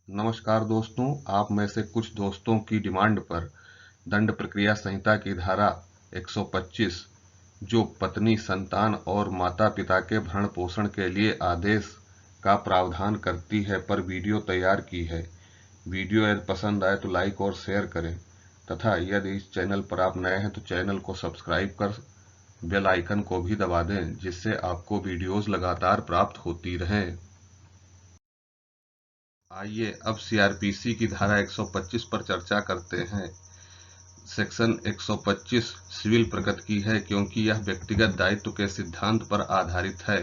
नमस्कार दोस्तों, आप में से कुछ दोस्तों की डिमांड पर दंड प्रक्रिया संहिता की धारा 125 जो पत्नी, संतान और माता-पिता के भरण-पोषण के लिए आदेश का प्रावधान करती है पर वीडियो तैयार की है। वीडियो यदि पसंद आए तो लाइक और शेयर करें तथा यदि इस चैनल पर आप नए हैं तो चैनल को सब्सक्राइब कर बेल आइकन को भी दबा दें जिससे आपको वीडियोस लगातार प्राप्त होती रहें। आइए अब सीआरपीसी की धारा 125 पर चर्चा करते हैं। सेक्शन 125 सिविल प्रकृति की है क्योंकि यह व्यक्तिगत दायित्व के सिद्धांत पर आधारित है।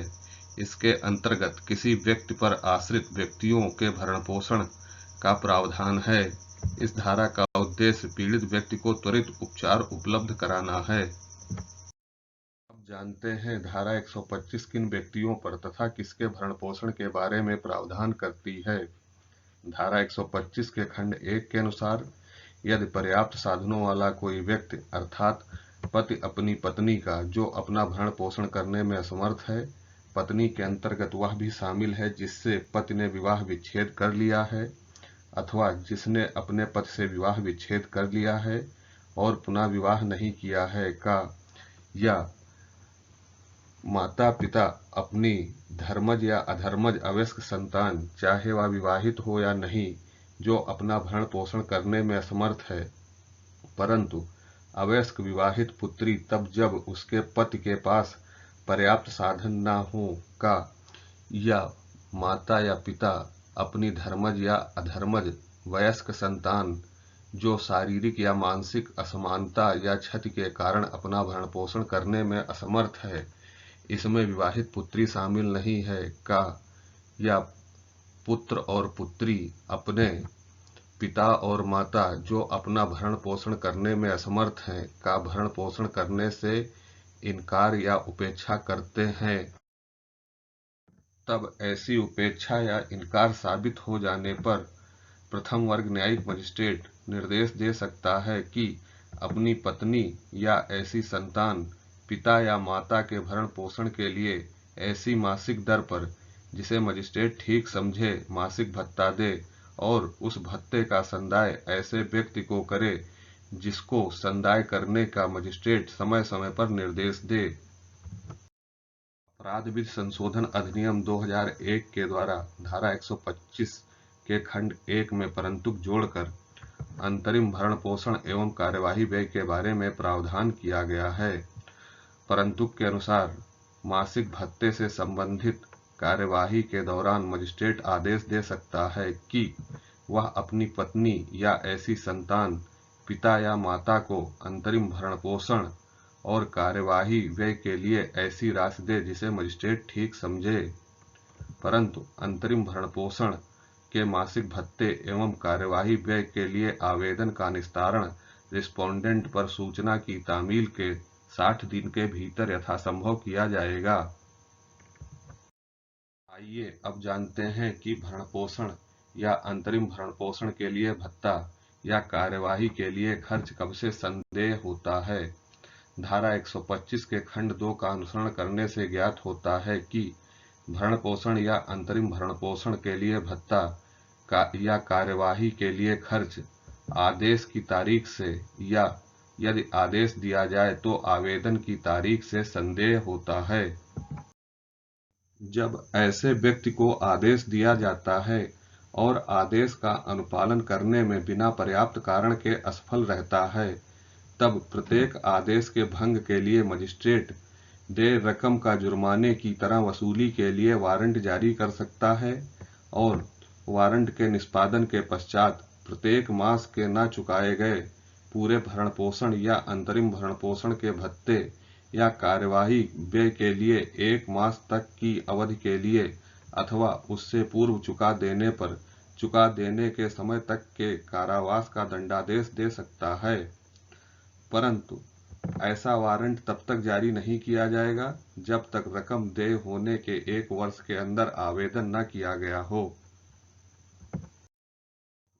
इसके अंतर्गत किसी व्यक्ति पर आश्रित व्यक्तियों के भरण-पोषण का प्रावधान है। इस धारा का उद्देश्य पीड़ित व्यक्ति को त्वरित उपचार उपलब्ध कराना है। अब जानते हैं धारा 125 किन व्यक्तियों पर तथा किसके भरण-पोषण के बारे में प्रावधान करती है। धारा 125 के खंड 1 के अनुसार यदि पर्याप्त साधनों वाला कोई व्यक्ति अर्थात पति अपनी पत्नी का जो अपना भरण पोषण करने में असमर्थ है, पत्नी के अंतर्गत वह भी शामिल है जिससे पति ने विवाह विच्छेद कर लिया है अथवा जिसने अपने पति से विवाह विच्छेद कर लिया है और पुनः विवाह नहीं किया है का, या माता पिता अपनी धर्मज या अधर्मज अवयस्क संतान चाहे वह विवाहित हो या नहीं जो अपना भरण पोषण करने में असमर्थ है परंतु अवयस्क विवाहित पुत्री तब जब उसके पति के पास पर्याप्त साधन न हो का, या माता या पिता अपनी धर्मज या अधर्मज वयस्क संतान जो शारीरिक या मानसिक असमानता या क्षति के कारण अपना भरण पोषण करने में असमर्थ है, इसमें विवाहित पुत्री शामिल नहीं है का, या पुत्र और पुत्री अपने पिता और माता जो अपना भरण पोषण करने में असमर्थ हैं का भरण पोषण करने से इनकार या उपेक्षा करते हैं, तब ऐसी उपेक्षा या इनकार साबित हो जाने पर प्रथम वर्ग न्यायिक मजिस्ट्रेट निर्देश दे सकता है कि अपनी पत्नी या ऐसी संतान पिता या माता के भरण पोषण के लिए ऐसी मासिक दर पर जिसे मजिस्ट्रेट ठीक समझे मासिक भत्ता दे और उस भत्ते का संदाय ऐसे व्यक्ति को करे जिसको संदाय करने का मजिस्ट्रेट समय समय पर निर्देश दे। अपराध विधि संशोधन अधिनियम 2001 के द्वारा धारा 125 के खंड 1 में परंतु जोड़कर अंतरिम भरण पोषण एवं कार्यवाही व्यय के बारे में प्रावधान किया गया है। परंतु के अनुसार मासिक भत्ते से संबंधित कार्यवाही के दौरान मजिस्ट्रेट आदेश दे सकता है कि वह अपनी पत्नी या ऐसी संतान पिता या माता को अंतरिम भरण पोषण और कार्यवाही व्यय के लिए ऐसी राशि दे जिसे मजिस्ट्रेट ठीक समझे, परंतु अंतरिम भरण पोषण के मासिक भत्ते एवं कार्यवाही व्यय के लिए आवेदन का निस्तारण रिस्पोंडेंट पर सूचना की तामील के 60 दिन के भीतर यथासंभव किया जाएगा। आइए अब जानते हैं कि भरण पोषण या अंतरिम भरण पोषण के लिए भत्ता या कार्यवाही के लिए खर्च कब से संदेह होता है। धारा 125 के खंड 2 का अनुसरण करने से ज्ञात होता है कि भरण पोषण या अंतरिम भरण पोषण के लिए भत्ता या कार्यवाही के लिए खर्च आदेश की तारीख से या यदि आदेश दिया जाए तो आवेदन की तारीख से संदेह होता है। जब ऐसे व्यक्ति को आदेश दिया जाता है और आदेश का अनुपालन करने में बिना पर्याप्त कारण के असफल रहता है, तब प्रत्येक आदेश के भंग के लिए मजिस्ट्रेट देय रकम का जुर्माने की तरह वसूली के लिए वारंट जारी कर सकता है और वारंट के निष्पादन के पश्चात प्रत्येक मास के न चुकाए गए पूरे भरण पोषण या अंतरिम भरण पोषण के भत्ते या कार्यवाही व्यय के लिए 1 मास तक की अवधि के लिए अथवा उससे पूर्व चुका देने पर चुका देने के समय तक के कारावास का दंडादेश दे सकता है, परंतु ऐसा वारंट तब तक जारी नहीं किया जाएगा जब तक रकम देय होने के 1 वर्ष के अंदर आवेदन न किया गया हो।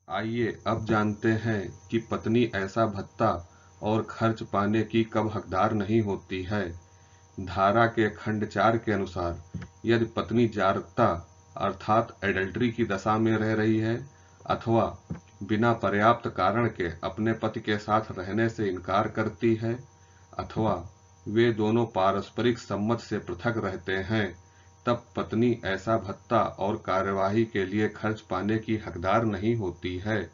आइए अब जानते हैं कि पत्नी ऐसा भत्ता और खर्च पाने की कब हकदार नहीं होती है। धारा के खंड 4 के अनुसार यदि पत्नी जारकता अर्थात एडल्ट्री की दशा में रह रही है अथवा बिना पर्याप्त कारण के अपने पति के साथ रहने से इनकार करती है, अथवा वे दोनों पारस्परिक सम्मत से पृथक रहते हैं, तब पत्नी ऐसा भत्ता और कार्यवाही के लिए खर्च पाने की हकदार नहीं होती है।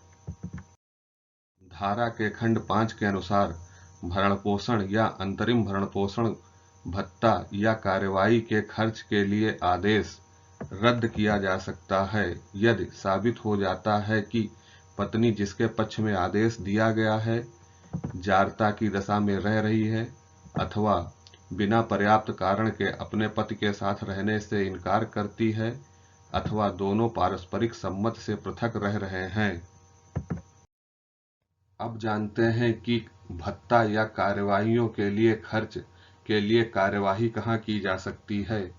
धारा के खंड 5 के अनुसार भरण-पोषण या अंतरिम भरण-पोषण भत्ता या कार्यवाही के खर्च के लिए आदेश रद्द किया जा सकता है यदि साबित हो जाता है कि पत्नी जिसके पक्ष में आदेश दिया गया है जारता की दशा में रह रही है, अथवा बिना पर्याप्त कारण के अपने पति के साथ रहने से इनकार करती है, अथवा दोनों पारस्परिक सम्मत से पृथक रह रहे हैं। अब जानते हैं कि भत्ता या कार्यवाहियों के लिए खर्च के लिए कार्यवाही कहाँ की जा सकती है।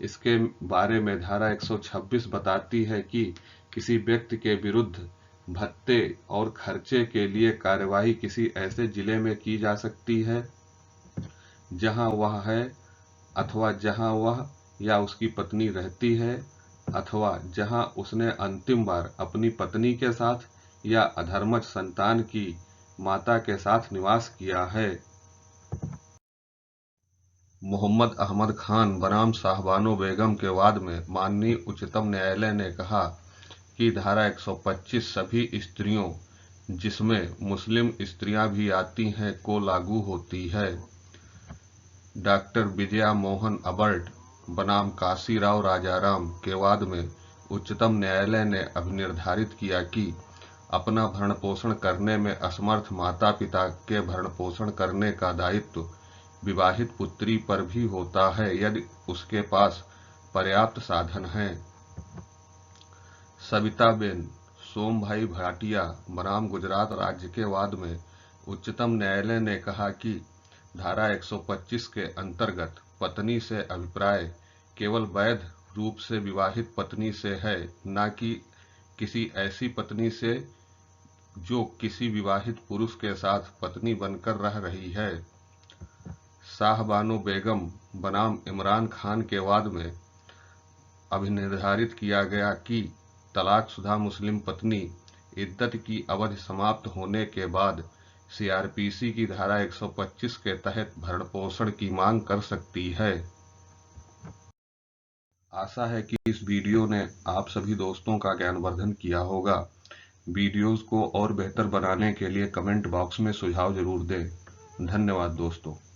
इसके बारे में धारा 126 बताती है कि किसी व्यक्ति के विरुद्ध भत्ते और खर्चे के लिए कार्यवाही किसी ऐसे जिले में की जा सकती है जहां वह है, अथवा जहां वह या उसकी पत्नी रहती है, अथवा जहां उसने अंतिम बार अपनी पत्नी के साथ या अधर्मज संतान की माता के साथ निवास किया है। मोहम्मद अहमद खान बनाम शाहबानो बेगम के वाद में माननीय उच्चतम न्यायालय ने कहा कि धारा 125 सभी स्त्रियों, जिसमें मुस्लिम स्त्रियां भी आती हैं, को लागू होती है। डॉक्टर विजया मोहन अबर्ट बनाम काशीराव राजाराम के वाद में उच्चतम न्यायालय ने अभिनिर्धारित किया कि अपना भरण पोषण करने में असमर्थ माता पिता के भरण पोषण करने का दायित्व विवाहित पुत्री पर भी होता है यदि उसके पास पर्याप्त साधन हैं। सविताबेन सोमभाई भाटिया बनाम गुजरात राज्य के वाद में उच्चतम न्यायालय ने कहा कि धारा 125 के अंतर्गत पत्नी से अभिप्राय केवल वैध रूप से विवाहित पत्नी से है, न कि किसी ऐसी पत्नी से जो किसी विवाहित पुरुष के साथ पत्नी बनकर रह रही है। शाहबानो बेगम बनाम इमरान खान के वाद में अभिनिर्धारित किया गया कि तलाकशुदा मुस्लिम पत्नी इद्दत की अवधि समाप्त होने के बाद सीआरपीसी की धारा 125 के तहत भरण पोषण की मांग कर सकती है। आशा है कि इस वीडियो ने आप सभी दोस्तों का ज्ञानवर्धन किया होगा। वीडियोस को और बेहतर बनाने के लिए कमेंट बॉक्स में सुझाव जरूर दें। धन्यवाद दोस्तों।